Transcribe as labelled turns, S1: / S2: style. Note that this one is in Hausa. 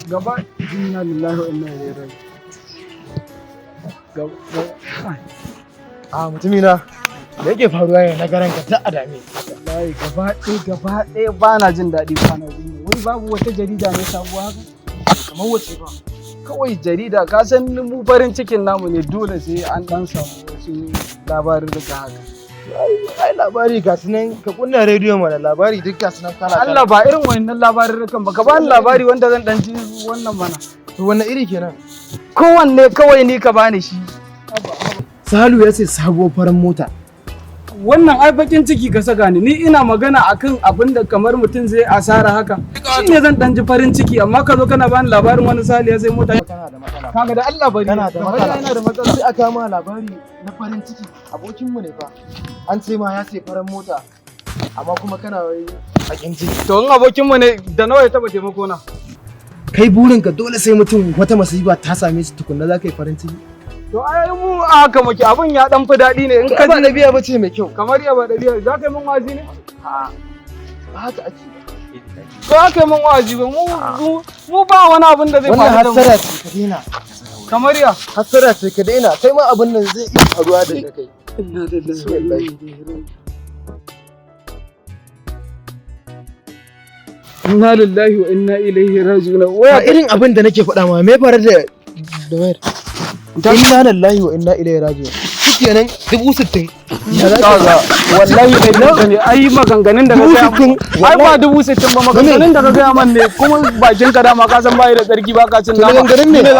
S1: gaba inna lillahi wa inna ilaihi raji'un.
S2: A mutumina da yake faruwa ne na garan ka ta adame.
S1: Wallahi gaba ɗaya ba na jin daɗi kwana biyu. Wai babu wata jarida ne sabuwa haka?
S2: Kamar wace ba?
S1: Kawai jarida ka san mu farin cikin namu ne dole sai an ɗan samu wasu labarin daga haka.
S2: Ai labari ga su nan ka kunna rediyo mana labari duk ga su nan kala.
S1: Allah ba irin wannan labarin ba ka bani labari wanda zan ɗan ji wannan mana.
S2: To wanne iri kenan?
S1: Kowanne kawai ni ka bani shi.
S2: Salu ya ce sabuwar farin mota.
S1: Wannan ai bakin ciki ka saka ni ina magana akan abin da kamar mutum zai asara haka shi ne zan dan ji farin ciki amma ka zo kana bani labarin wani saliya sai mota
S2: Kana da matsala.
S1: kaga da Allah bari
S2: Kana da matsala.
S1: yana da matsala
S2: Sai aka ma labari na farin ciki abokinmu ne fa. An ce ma ya ce farin mota amma kuma kana wai bakin ciki.
S1: to in abokin mu ne da nawa ya taba taimako na
S2: Kai burinka dole sai mutum wata masifa ta same shi tukunna za ka yi farin ciki.
S1: to ai mu a haka muke abin ya dan fi daɗi ne in ka
S2: Ba
S1: ji
S2: ɗabi'a ba ce mai kyau.
S1: kamar ya ba dabiya za ka yi min wazi ne
S2: Ba haka ake.
S1: ko za ka yi min wazi ba mu ba wani abin da zai
S2: Wannan
S1: faru da mu
S2: hassara ce ka daina.
S1: kamar ya
S2: Hassara ce ka daina. Kai ma abin nan zai iya faruwa da kai.
S1: inna lillahi wa inna ilaihi raji'un inna lillahi wa inna ilaihi raji'un
S2: A irin abin da nake faɗa ma me faru da wayar? Inna lillahi wa inna ilaihi raji'un. Shikenan 60,000. Ya za ka
S1: wallahi ɗari ne ai maganganun da ka gaya min ai ba 60,000 ba maganganun da ka gaya man ne kuma bakin ka dama ka san bai da tsarki ba ka cin nama
S2: maganganun ne.